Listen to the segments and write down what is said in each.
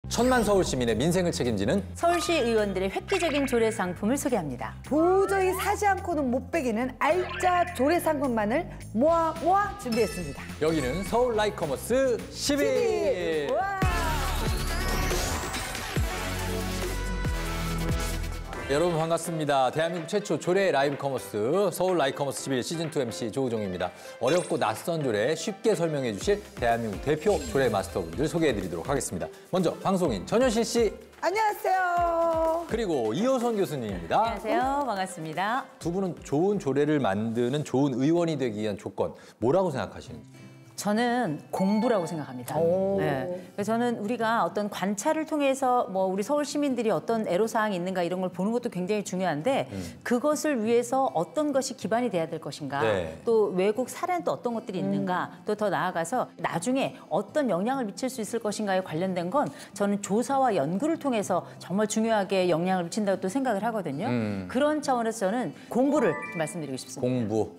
천만 서울 시민의 민생을 책임지는 서울시 의원들의 획기적인 조례 상품을 소개합니다. 도저히 사지 않고는 못 빼기는 알짜 조례 상품만을 모아 준비했습니다. 여기는 서울 라이커머스 10일. 와! 여러분 반갑습니다. 대한민국 최초 조례 라이브 커머스 서울 라이커머스 11 시즌2 MC 조우종입니다. 어렵고 낯선 조례 쉽게 설명해 주실 대한민국 대표 조례 마스터분들 소개해드리도록 하겠습니다. 먼저 방송인 전효실 씨. 안녕하세요. 그리고 이호선 교수님입니다. 안녕하세요. 반갑습니다. 두 분은 좋은 조례를 만드는 좋은 의원이 되기 위한 조건 뭐라고 생각하시는지? 저는 공부라고 생각합니다. 네. 그래서 저는 우리가 어떤 관찰을 통해서 뭐 우리 서울 시민들이 어떤 애로사항이 있는가 이런 걸 보는 것도 굉장히 중요한데 그것을 위해서 어떤 것이 기반이 돼야 될 것인가 네. 또 외국 사례는 또 어떤 것들이 있는가 또 더 나아가서 나중에 어떤 영향을 미칠 수 있을 것인가에 관련된 건 저는 조사와 연구를 통해서 정말 중요하게 영향을 미친다고 또 생각을 하거든요. 그런 차원에서 저는 공부를 좀 말씀드리고 싶습니다. 공부.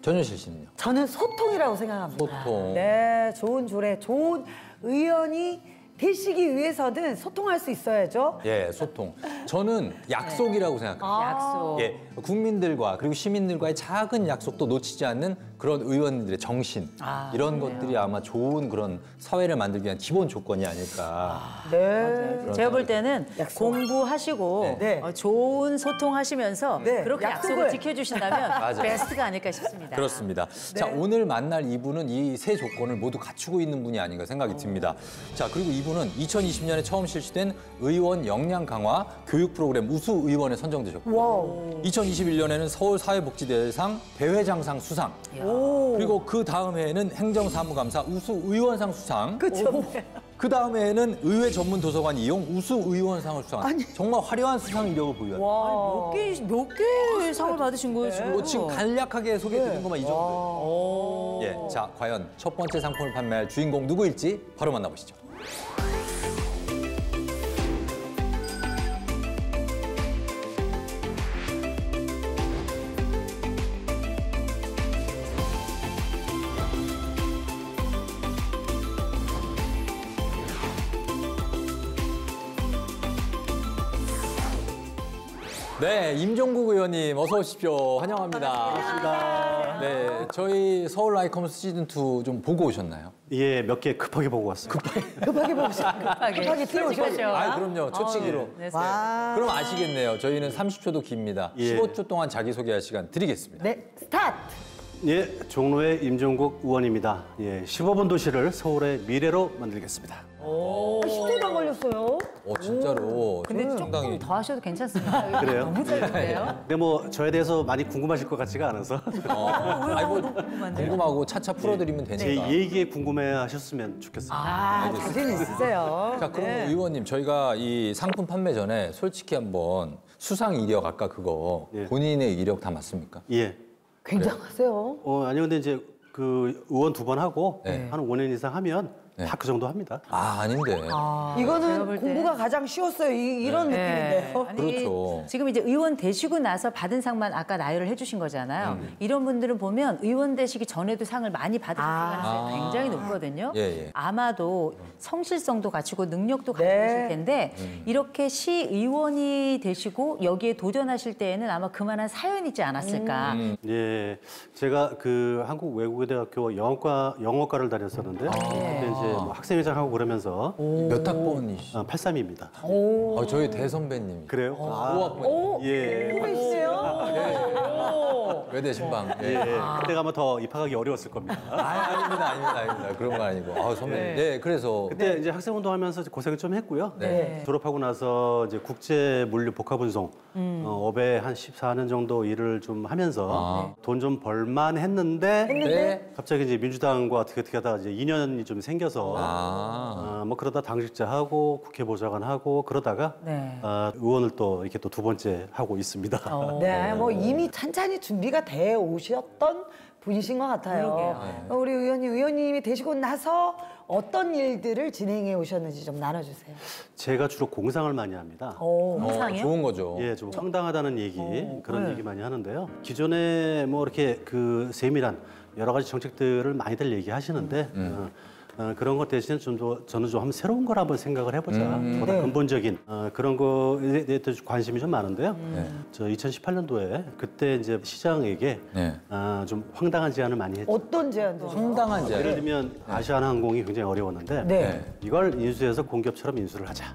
전효실 씨는요? 저는 소통이라고 생각합니다. 소통. 네, 좋은 조례, 좋은 의원이 되시기 위해서는 소통할 수 있어야죠. 예, 소통. 저는 약속이라고 생각합니다. 약속. 예, 국민들과 그리고 시민들과의 작은 약속도 놓치지 않는 그런 의원들의 정신 이런 것들이 아마 좋은 그런 사회를 만들기 위한 기본 조건이 아닐까. 네. 제가 볼 때는 약속. 공부하시고 네. 좋은 소통하시면서 네. 그렇게 약속을 약속을. 지켜주신다면 맞아요. 베스트가 아닐까 싶습니다. 그렇습니다. 자, 오늘 만날 이분은 이 세 조건을 모두 갖추고 있는 분이 아닌가 생각이 듭니다. 자, 그리고 이분은 2020년에 처음 실시된 의원 역량 강화 교육 프로그램 우수 의원에 선정되셨고 와우. 2021년에는 서울사회복지대상 대회장상 수상 그리고 그 다음 해에는 행정사무감사 우수 의원상 수상 그쵸. 그 다음 해에는 의회 전문 도서관 이용 우수 의원상을 수상 정말 화려한 수상 이력을 보유한 몇 개 상을 받으신 거예요, 지금? 뭐 지금 간략하게 소개해드린 것만 이 정도예요. 예, 자, 과연 첫 번째 상품을 판매할 주인공 누구일지 바로 만나보시죠. 네, 임종국 의원님 어서 오십시오. 환영합니다. 반갑습니다. 네, 저희 서울 라이커머스 시즌2 좀 보고 오셨나요? 예, 몇 개 급하게 보고 왔어요. 급하게 급하게 뛰어오셔야죠. 아, 그럼요. 초치기로. 네. 와. 그럼 아시겠네요. 저희는 30초도 깁니다. 예. 15초 동안 자기소개할 시간 드리겠습니다. 네, 스타트. 예, 종로의 임종국 의원입니다. 예, 15분 도시를 서울의 미래로 만들겠습니다. 10초도 안 걸렸어요. 진짜로. 근데 조금 상당히. 더 하셔도 괜찮습니다. 그래요? 너무 짧은데요? 근데 뭐 저에 대해서 많이 궁금하실 것 같지가 않아서 아니, 뭐, 궁금하고 차차 풀어드리면 제 되니까. 얘기에 궁금해하셨으면 좋겠어요. 자신 있으세요. 자, 그럼 의원님, 저희가 이 상품 판매 전에 솔직히 한번 수상 이력, 아까 그거 예. 본인의 이력 다 맞습니까? 예. 굉장하세요. 아니요, 근데 이제 그 의원 2번 하고 네. 한 5년 이상 하면 네. 다 그 정도 합니다. 아, 아닌데. 제가 이거는 볼 때- 공부가 가장 쉬웠어요. 이런 느낌인데요. 아니, 그렇죠. 지금 이제 의원 되시고 나서 받은 상만 아까 나열을 해주신 거잖아요. 이런 분들은 보면 의원 되시기 전에도 상을 많이 받으실 가능성이 굉장히 높거든요. 예, 예. 아마도 성실성도 갖추고 능력도 네. 갖추실 텐데 이렇게 시의원이 되시고 여기에 도전하실 때에는 아마 그만한 사연이 있지 않았을까. 예, 제가 그 한국 외국어대학교 영어과를 다녔었는데 그때 이제 뭐 학생회장하고 그러면서 몇 학번이시죠? 83입니다. 저희 대선배님. 그래요? 오, 예. 후배시네요. 외대 신방. 예, 그때가 아마 더 입학하기 어려웠을 겁니다. 아닙니다. 그런 건 아니고. 아, 선배님. 네, 그래서. 그때 이제 학생 운동하면서 고생을 좀 했고요. 네. 졸업하고 나서 이제 국제 물류 복합운송 업에 한 14년 정도 일을 좀 하면서 돈 좀 벌만 했는데 네. 갑자기 이제 민주당과 어떻게 하다가 이제 인연이 좀 생겨서 뭐 그러다 당직자하고 국회보좌관하고 그러다가 네. 의원을 또 이렇게 또 2번째 하고 있습니다. 네, 뭐 이미 찬찬히 준비가 돼 오셨던 분이신 것 같아요. 우리 의원님이 되시고 나서 어떤 일들을 진행해 오셨는지 좀 나눠주세요. 제가 주로 공상을 많이 합니다. 공상이요? 좋은 거죠. 예, 좀 황당하다는 얘기 그런 얘기 많이 하는데요. 기존에 뭐 이렇게 그 세밀한 여러 가지 정책들을 많이들 얘기하시는데 그런 것 대신 저는 좀 한번 새로운 걸 한번 생각을 해보자. 보다 네. 근본적인 그런 거에 대해서 관심이 좀 많은데요. 저 2018년도에 그때 이제 시장에게 네. 좀 황당한 제안을 많이 했죠. 어떤 제안들? 황당한 예를 제안. 들면 아시아나항공이 굉장히 어려웠는데 네. 이걸 인수해서 공기업처럼 인수를 하자.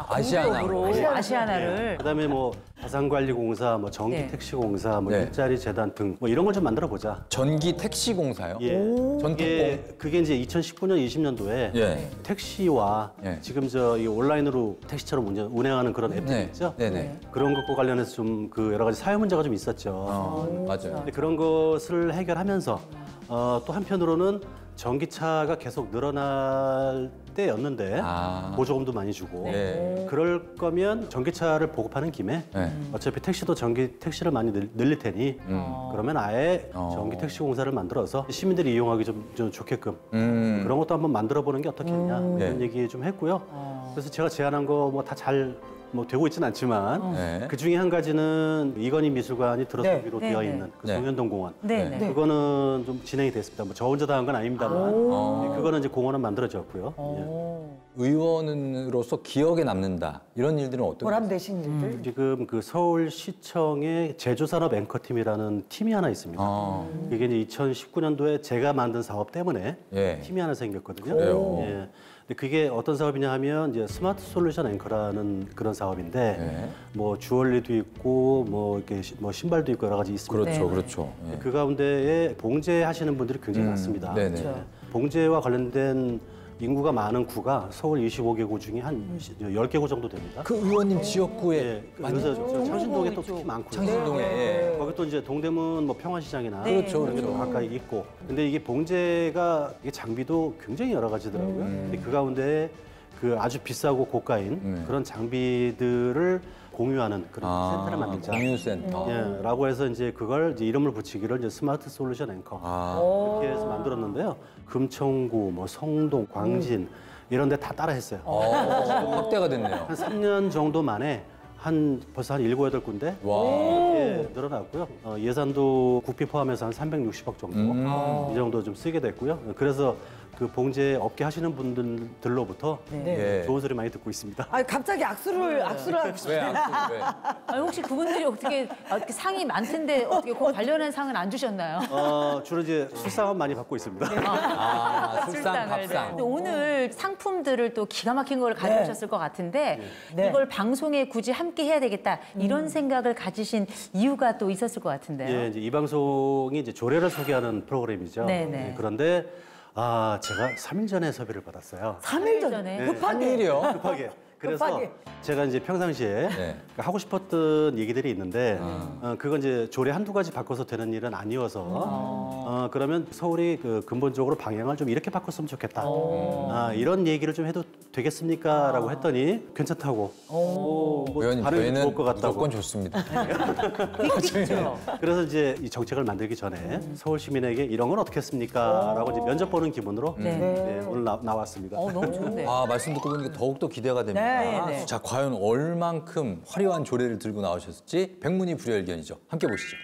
아시아나로. 아시아나를. 그다음에 뭐 자산관리공사, 뭐 전기택시공사, 뭐 네. 일자리 재단 등 뭐 이런 걸 좀 만들어 보자. 전기 택시공사요? 예. 전특공. 그게 이제 2019년, 20년도에 예. 택시와 예. 지금 저 이 온라인으로 택시처럼 운행하는 그런 앱들 네. 있죠. 네네. 그런 것과 관련해서 좀 그 여러 가지 사회 문제가 좀 있었죠. 맞아요. 근데 그런 것을 해결하면서 또 한편으로는 전기차가 계속 늘어날 때였는데 아. 보조금도 많이 주고 네. 그럴 거면 전기차를 보급하는 김에 네. 어차피 택시도 전기 택시를 많이 늘릴 테니 그러면 아예 전기 택시 공사를 만들어서 시민들이 이용하기 좀 좋게끔 그런 것도 한번 만들어 보는 게 어떻겠냐 이런 얘기 좀 했고요. 그래서 제가 제안한 거 뭐 다 잘 뭐 되고 있지는 않지만 네. 그 중에 한 가지는 이건희 미술관이 들어서기로 네. 되어 네. 있는 그 네. 송현동 공원. 네. 네. 네. 그거는 좀 진행이 됐습니다. 뭐 저 혼자 다 한 건 아닙니다만 그거는 이제 공원은 만들어졌고요. 예. 의원으로서 기억에 남는다. 이런 일들은 어떤 보람 되신 일들? 지금 그 서울시청의 제조산업 앵커팀이라는 팀이 하나 있습니다. 그게 이제 2019년도에 제가 만든 사업 때문에 예. 팀이 하나 생겼거든요. 그래요? 예. 근데 그게 어떤 사업이냐 하면 이제 스마트 솔루션 앵커라는 그런 사업인데 네. 뭐 주얼리도 있고 뭐 이렇게 뭐 신발도 있고 여러 가지 있습니다. 그렇죠, 네. 그렇죠. 예. 그 가운데에 봉제하시는 분들이 굉장히 많습니다. 네네. 예. 봉제와 관련된 인구가 많은 구가 서울 25개구 중에 한 10개구 정도 됩니다. 그 의원님 지역구에 예, 그래서 저 창신동에 또 특히 많고요. 창신동에 예. 거기 또 이제 동대문 뭐 평화시장이나 그렇죠, 그런 게또 그렇죠. 가까이 있고. 근데 이게 봉제가 이게 장비도 굉장히 여러 가지더라고요. 근데 그 가운데 그 아주 비싸고 고가인 그런 장비들을 공유하는 그런 센터를 만들자. 공유센터. 예, 라고 해서 이제 그걸 이제 이름을 붙이기를 이제 스마트 솔루션 앵커 이렇게 해서 만들었는데요. 금천구, 뭐 성동, 광진 이런 데 다 따라했어요. 확대가 됐네요. 한 3년 정도 만에 벌써 한 7, 8군데 와. 이렇게 늘어났고요. 예산도 국비 포함해서 한 360억 정도 이 정도 좀 쓰게 됐고요. 그래서 그 봉제 업계 하시는 분들로부터 예. 좋은 소리 많이 듣고 있습니다. 아 갑자기 악수를 하고 왜 안 왜? 아니, 혹시 그분들이 어떻게 이렇게 상이 많던데 어떻게 그 관련한 상은 안 주셨나요? 주로 이제 술상은 많이 받고 있습니다. 아, 술상, 술상을, 네. 밥상. 근데 오늘 상품들을 또 기가 막힌 걸 가져오셨을 것 같은데 네. 이걸 방송에 굳이 함께 해야 되겠다 이런 생각을 가지신 이유가 또 있었을 것 같은데요. 예, 이제 이 방송이 이제 조례를 소개하는 프로그램이죠. 네네. 예, 그런데 제가 3일 전에 섭외를 받았어요. 3일 전에. 전에 한 급하게 일이요? 급하게. 그래서 급하게. 제가 이제 평상시에 네. 하고 싶었던 얘기들이 있는데 그건 이제 조례 한두 가지 바꿔서 되는 일은 아니어서 그러면 서울이 그 근본적으로 방향을 좀 이렇게 바꿨으면 좋겠다. 이런 얘기를 좀 해도 되겠습니까? 라고 했더니 괜찮다고. 뭐 의원님 반응이 저희는 좋을 것 같다고. 무조건 좋습니다. 그래서 이제 이 정책을 만들기 전에 서울 시민에게 이런 건 어떻겠습니까? 라고 이제 면접 보는 기분으로 네, 오늘 나왔습니다. 너무 좋은데요. 아, 말씀 듣고 보니까 더욱더 기대가 됩니다. 네, 네. 자, 과연 얼만큼 화려한 조례를 들고 나오셨을지 백문이 불여일견이죠. 함께 보시죠.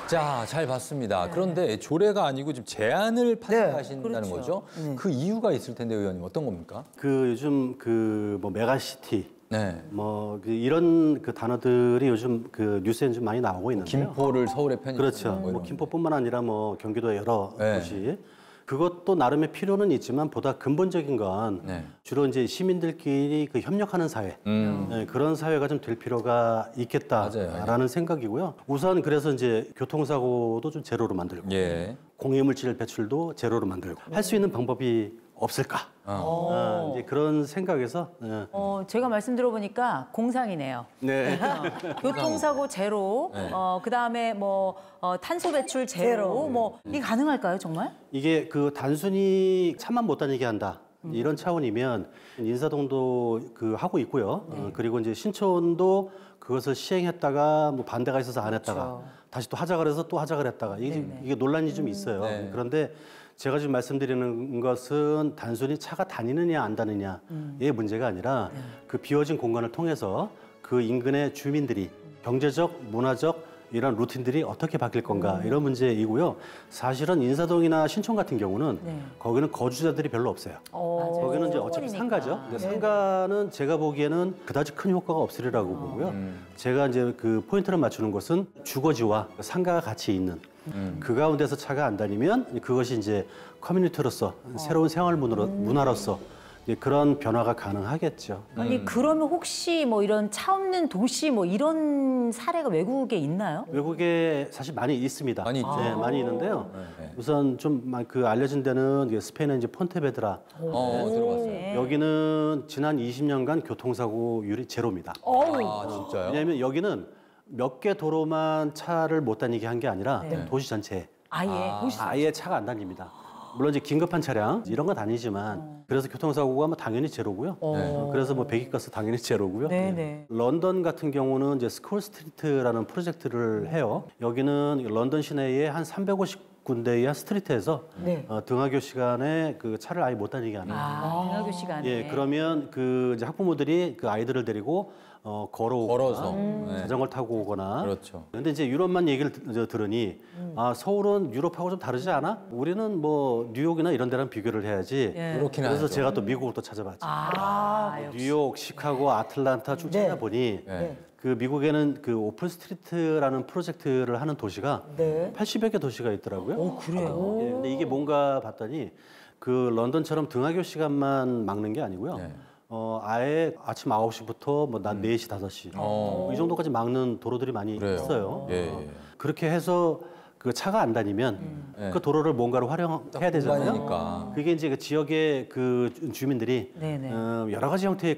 자, 잘 봤습니다. 그런데 조례가 아니고 지금 제안을 판단하신다는 그렇죠. 거죠? 그 이유가 있을 텐데, 의원님. 어떤 겁니까? 그 요즘 그 뭐 메가시티 네. 뭐 이런 그 단어들이 요즘 그 뉴스에 좀 많이 나오고 있는데요. 김포를 서울에 편입. 그렇죠. 뭐 김포뿐만 아니라 뭐 경기도 여러 네. 곳이 그것도 나름의 필요는 있지만 보다 근본적인 건 네. 주로 이제 시민들끼리 그 협력하는 사회, 네, 그런 사회가 좀 될 필요가 있겠다라는 생각이고요. 우선 그래서 이제 교통사고도 좀 제로로 만들고, 예. 공해물질 배출도 제로로 만들고, 할 수 있는 방법이 없을까? 이제 그런 생각에서. 네. 제가 말씀 들어보니까 공상이네요. 네. 교통사고 제로, 그다음에 뭐 탄소 배출 제로, 뭐 이게 가능할까요, 정말? 이게 그 단순히 차만 못 다니게 한다. 이런 차원이면 인사동도 그 하고 있고요. 그리고 이제 신촌도 그것을 시행했다가 뭐 반대가 있어서 안 했다가 다시 또 하자고 해서 또 하자고 했다가 이게 논란이 좀 있어요. 네. 그런데 제가 지금 말씀드리는 것은 단순히 차가 다니느냐 안 다니느냐의 문제가 아니라 그 비워진 공간을 통해서 그 인근의 주민들이 경제적, 문화적 이런 루틴들이 어떻게 바뀔 건가 이런 문제이고요. 사실은 인사동이나 신촌 같은 경우는 거기는 거주자들이 별로 없어요. 거기는 이제 어차피 상가죠. 근데 상가는 제가 보기에는 그다지 큰 효과가 없으리라고 보고요. 제가 이제 그 포인트를 맞추는 것은 주거지와 상가가 같이 있는 그 가운데서 차가 안 다니면 그것이 이제 커뮤니티로서 새로운 생활 문화로서 그런 변화가 가능하겠죠. 아니 그러면 혹시 뭐 이런 차 없는 도시 뭐 이런 사례가 외국에 있나요? 외국에 사실 많이 있습니다. 많이 있죠. 네, 많이 있는데요. 우선 좀 그 알려진 데는 스페인의 이제 폰테베드라. 들어봤어요. 여기는 지난 20년간 교통사고율이 제로입니다. 아, 진짜요? 왜냐하면 여기는 몇 개 도로만 차를 못 다니게 한 게 아니라 도시 전체에 아예 차가 안 다닙니다. 물론 이제 긴급한 차량 이런 건 아니지만 그래서 교통사고가 뭐 당연히 제로고요. 그래서 뭐 배기가스 당연히 제로고요. 런던 같은 경우는 이제 스쿨 스트리트라는 프로젝트를 해요. 여기는 런던 시내에 한 350군데의 스트리트에서 등하교 시간에 그 차를 아예 못 다니게 하는. 등하교 시간에. 예, 그러면 그 이제 학부모들이 그 아이들을 데리고 걸어서 자전거를 타고 오거나. 그렇죠. 근데 이제 유럽만 얘기를 들으니 서울은 유럽하고 좀 다르지 않아? 우리는 뭐 뉴욕이나 이런 데랑 비교를 해야지. 그렇긴 그래서 하죠. 제가 또 미국을 또 찾아봤죠. 뉴욕, 시카고, 아틀란타 쭉 찾아보니 그 미국에는 그 오픈 스트리트라는 프로젝트를 하는 도시가 80여 개 도시가 있더라고요. 그래요? 예, 근데 이게 뭔가 봤더니 그 런던처럼 등하교 시간만 막는 게 아니고요. 아예 아침 9시부터 뭐 낮 4시, 5시 이 정도까지 막는 도로들이 많이 있어요. 그렇게 해서 그 차가 안 다니면 그 도로를 뭔가로 활용해야 되잖아요. 공간이니까. 그게 이제 그 지역의 그 주민들이 여러 가지 형태의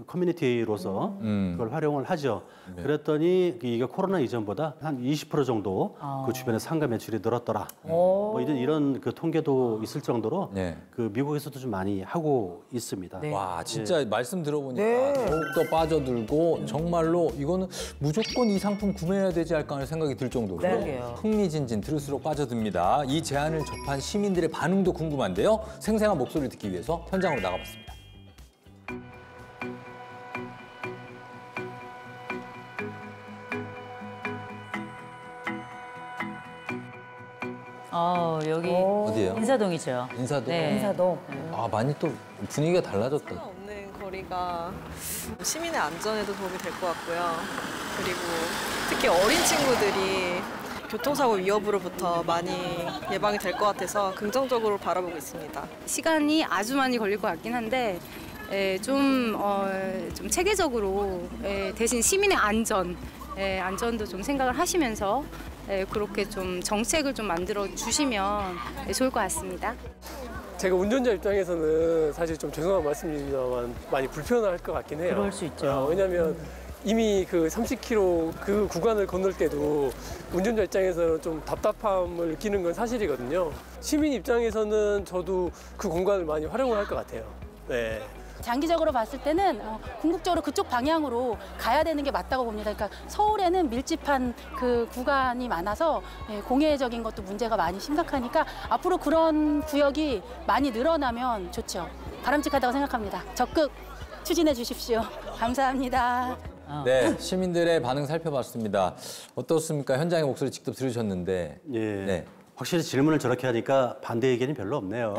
커뮤니티로서 그걸 활용을 하죠. 그랬더니 이게 코로나 이전보다 한 20% 정도 그 주변에 상가 매출이 늘었더라. 뭐 이런 그 통계도 있을 정도로 그 미국에서도 좀 많이 하고 있습니다. 와, 진짜 말씀 들어보니까 더욱더 빠져들고 정말로 이거는 무조건 이 상품 구매해야 되지 않을까 하는 생각이 들 정도로 흥미진진 들을수록 빠져듭니다. 이 제안을 접한 시민들의 반응도 궁금한데요. 생생한 목소리를 듣기 위해서 현장으로 나가봤습니다. 여기 어디예요? 인사동이죠. 인사동? 인사동. 아, 많이 또 분위기가 달라졌다. 없는 거리가 시민의 안전에도 도움이 될 것 같고요. 그리고 특히 어린 친구들이 교통사고 위협으로부터 많이 예방이 될 것 같아서 긍정적으로 바라보고 있습니다. 시간이 아주 많이 걸릴 것 같긴 한데 좀 체계적으로 대신 시민의 안전도 좀 생각을 하시면서 그렇게 좀 정책을 좀 만들어 주시면 좋을 것 같습니다. 제가 운전자 입장에서는 사실 좀 죄송한 말씀입니다만 많이 불편할 것 같긴 해요. 그럴 수 있죠. 왜냐하면 이미 그 30km 그 구간을 건널 때도 운전자 입장에서는 좀 답답함을 느끼는 건 사실이거든요. 시민 입장에서는 저도 그 공간을 많이 활용을 할 것 같아요. 네. 장기적으로 봤을 때는 궁극적으로 그쪽 방향으로 가야 되는 게 맞다고 봅니다. 그러니까 서울에는 밀집한 그 구간이 많아서 공해적인 것도 문제가 많이 심각하니까 앞으로 그런 구역이 많이 늘어나면 좋죠. 바람직하다고 생각합니다. 적극 추진해 주십시오. 감사합니다. 네, 시민들의 반응 살펴봤습니다. 어떻습니까? 현장의 목소리 직접 들으셨는데. 예. 네. 확실히 질문을 저렇게 하니까 반대 의견이 별로 없네요.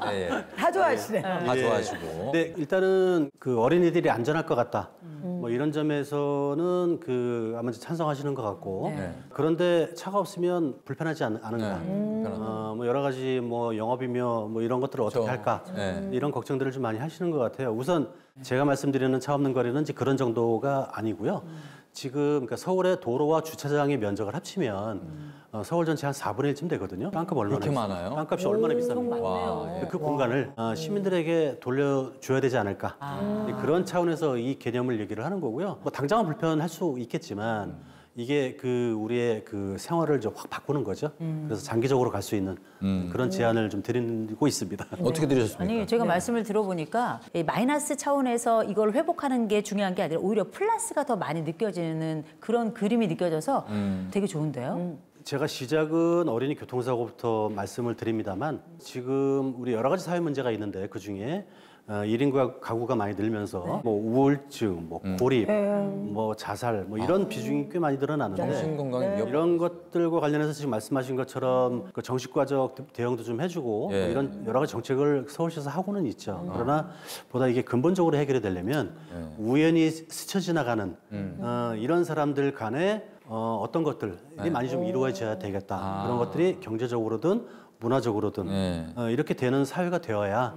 네, 다 좋아하시네요. 다 좋아하시고. 네, 일단은 그 어린이들이 안전할 것 같다. 뭐 이런 점에서는 그 아마 찬성하시는 것 같고. 네. 그런데 차가 없으면 불편하지 않은가. 뭐 여러 가지 뭐 영업이며 뭐 이런 것들을 어떻게 할까. 네. 이런 걱정들을 좀 많이 하시는 것 같아요. 우선 제가 말씀드리는 차 없는 거리는 이제 그런 정도가 아니고요. 지금 그러니까 서울의 도로와 주차장의 면적을 합치면 서울 전체 한 4분의 1쯤 되거든요. 땅값 얼마나 그렇게 많아요? 땅값이 얼마나 비쌉니까? 와, 예. 그 공간을 시민들에게 돌려줘야 되지 않을까. 그런 차원에서 이 개념을 얘기를 하는 거고요. 뭐 당장은 불편할 수 있겠지만 이게 그 우리의 그 생활을 좀 확 바꾸는 거죠. 그래서 장기적으로 갈 수 있는 그런 제안을 좀 드리고 있습니다. 어떻게 들으셨습니까? 아니 제가 말씀을 들어보니까 이 마이너스 차원에서 이걸 회복하는 게 중요한 게 아니라 오히려 플러스가 더 많이 느껴지는 그런 그림이 느껴져서 되게 좋은데요. 제가 시작은 어린이 교통사고부터 말씀을 드립니다만 지금 우리 여러 가지 사회 문제가 있는데 그중에 1인 가구가 많이 늘면서 뭐 우울증, 뭐 고립, 뭐 자살 뭐 이런 비중이 꽤 많이 늘어나는데 정신건강 위협. 이런 것들과 관련해서 지금 말씀하신 것처럼 그 정신과적 대응도 좀 해주고 예. 뭐 이런 여러 가지 정책을 서울시에서 하고는 있죠. 그러나 보다 이게 근본적으로 해결이 되려면 우연히 스쳐 지나가는 이런 사람들 간에 어떤 것들이 많이 좀 이루어져야 되겠다. 그런 것들이 경제적으로든 문화적으로든 이렇게 되는 사회가 되어야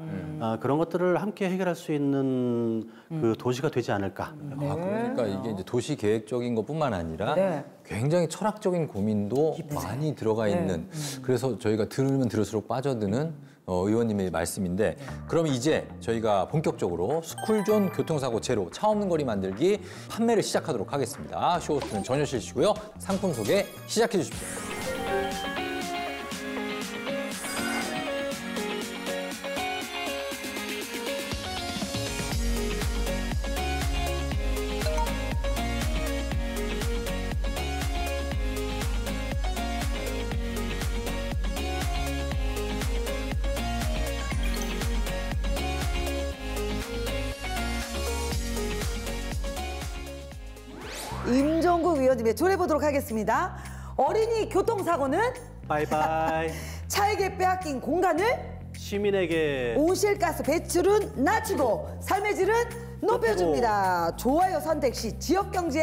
그런 것들을 함께 해결할 수 있는 그 도시가 되지 않을까. 그러니까 이게 이제 도시 계획적인 것뿐만 아니라 네. 굉장히 철학적인 고민도 많이 들어가 있는. 그래서 저희가 들으면 들을수록 빠져드는 의원님의 말씀인데, 그럼 이제 저희가 본격적으로 스쿨존 교통사고 제로 차 없는 거리 만들기 판매를 시작하도록 하겠습니다. 쇼호스트는 전효실 씨고요. 상품 소개 시작해 주십시오. 임종국 위원님의 조례보도록 하겠습니다. 어린이 교통사고는 바이바이. 차에게 빼앗긴 공간을 시민에게 온실가스 배출은 낮추고 삶의 질은 높여줍니다. 좋아요 선택 시 지역경제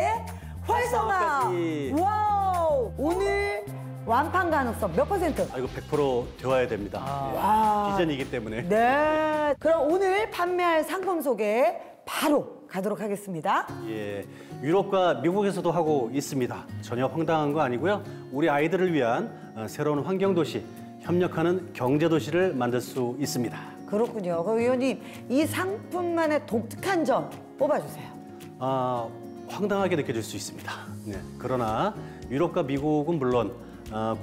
활성화. 활성화까지. 와우. 오늘 완판 가능성 몇 퍼센트? 이거 100% 되어야 됩니다. 비전이기 때문에. 네. 그럼 오늘 판매할 상품 소개 바로 가도록 하겠습니다. 예, 유럽과 미국에서도 하고 있습니다. 전혀 황당한 거 아니고요. 우리 아이들을 위한 새로운 환경도시, 협력하는 경제도시를 만들 수 있습니다. 그렇군요. 그럼 위원님, 이 상품만의 독특한 점 뽑아주세요. 황당하게 느껴질 수 있습니다. 네, 그러나 유럽과 미국은 물론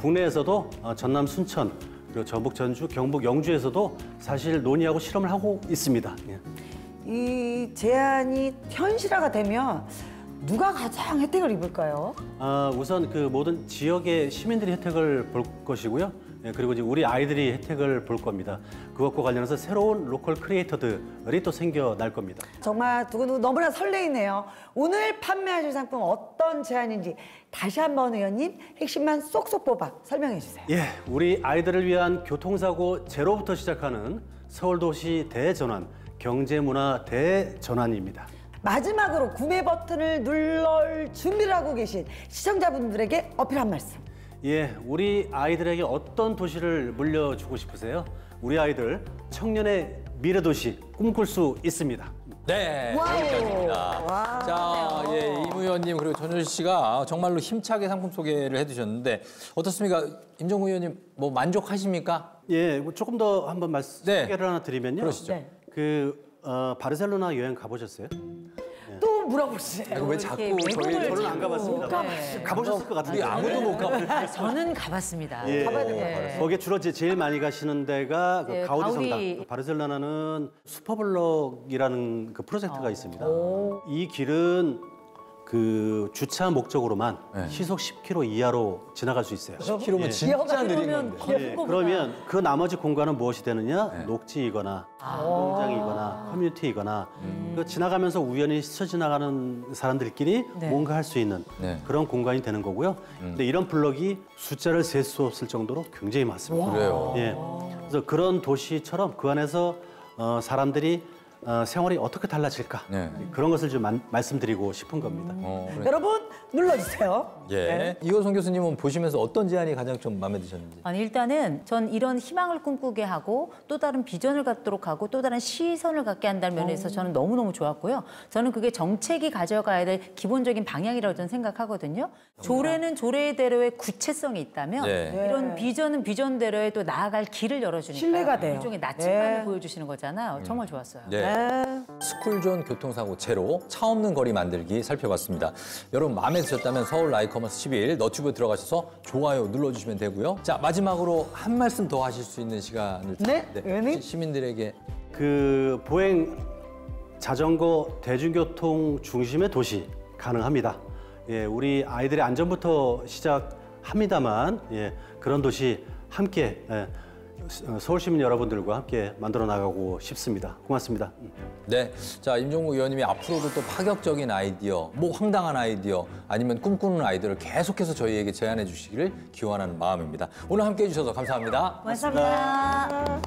국내에서도 전남 순천, 그리고 전북 전주, 경북 영주에서도 사실 논의하고 실험을 하고 있습니다. 예. 이 제안이 현실화가 되면 누가 가장 혜택을 입을까요? 우선 그 모든 지역의 시민들이 혜택을 볼 것이고요. 예, 그리고 이제 우리 아이들이 혜택을 볼 겁니다. 그것과 관련해서 새로운 로컬 크리에이터들이 또 생겨날 겁니다. 정말 두고두고 너무나 설레이네요. 오늘 판매하실 상품 어떤 제안인지 다시 한번 의원님 핵심만 쏙쏙 뽑아 설명해 주세요. 예, 우리 아이들을 위한 교통사고 제로부터 시작하는 서울도시 대전환, 경제문화 대전환입니다. 마지막으로 구매 버튼을 눌러 준비를 하고 계신 시청자분들에게 어필 한 말씀. 예, 우리 아이들에게 어떤 도시를 물려주고 싶으세요? 우리 아이들 청년의 미래도시 꿈꿀 수 있습니다. 네, 와우. 여기까지입니다. 자, 예, 임 의원님 그리고 전효실 씨가 정말로 힘차게 상품 소개를 해주셨는데 어떻습니까? 임종국 의원님 뭐 만족하십니까? 예, 뭐 조금 더 한번 네. 소개를 하나 드리면요. 그러시죠. 네. 바르셀로나 여행 가보셨어요? 또 물어보시죠. 왜 자꾸 저는 안 가봤습니다. 가보셨을 것 같은데. 우리 아무도 못 가고. 저는 가봤습니다. 예. 가봐야 될 것 같아요. 거기에 주로 제일 많이 가시는 데가 그 네, 가우디 가우디. 성당. 바르셀로나는 슈퍼블럭이라는 그 프로젝트가 있습니다. 이 길은 그 주차 목적으로만 네. 시속 10km 이하로 지나갈 수 있어요. 10km면 예. 진짜 느린 그러면 건데. 예, 그러면 그 나머지 공간은 무엇이 되느냐? 네. 녹지이거나 공장이거나 커뮤니티이거나 그 지나가면서 우연히 스쳐 지나가는 사람들끼리 네. 뭔가 할 수 있는 네. 그런 공간이 되는 거고요. 근데 이런 블럭이 숫자를 셀 수 없을 정도로 굉장히 많습니다. 그래요. 예. 그래서 그런 도시처럼 그 안에서 사람들이 생활이 어떻게 달라질까? 네. 그런 것을 좀 말씀드리고 싶은 겁니다. 그래. 여러분 눌러주세요. 예. 이호성 교수님은 보시면서 어떤 제안이 가장 좀 마음에 드셨는지. 아니 일단은 전 이런 희망을 꿈꾸게 하고 또 다른 비전을 갖도록 하고 또 다른 시선을 갖게 한다는 면에서 저는 너무너무 좋았고요. 저는 그게 정책이 가져가야 될 기본적인 방향이라고 저는 생각하거든요. 조례는 조례대로의 구체성이 있다면 네. 이런 비전은 비전대로의 또 나아갈 길을 열어주니까 신뢰가 돼요. 일종의 나침반을 네. 보여주시는 거잖아요. 정말 좋았어요. 네. 스쿨존 교통사고 제로 차 없는 거리 만들기 살펴봤습니다. 여러분 마음에 드셨다면 서울 라이커머스 12일 너튜브 들어가셔서 좋아요 눌러주시면 되고요. 자 마지막으로 한 말씀 더 하실 수 있는 시간을 네, 의원님. 시민들에게 그 보행 자전거 대중교통 중심의 도시 가능합니다. 예, 우리 아이들의 안전부터 시작합니다만 예, 그런 도시 함께 서울 시민 여러분들과 함께 만들어 나가고 싶습니다. 고맙습니다. 네, 자 임종국 의원님이 앞으로도 또 파격적인 아이디어, 뭐 황당한 아이디어 아니면 꿈꾸는 아이디어를 계속해서 저희에게 제안해 주시기를 기원하는 마음입니다. 오늘 함께해 주셔서 감사합니다. 고맙습니다.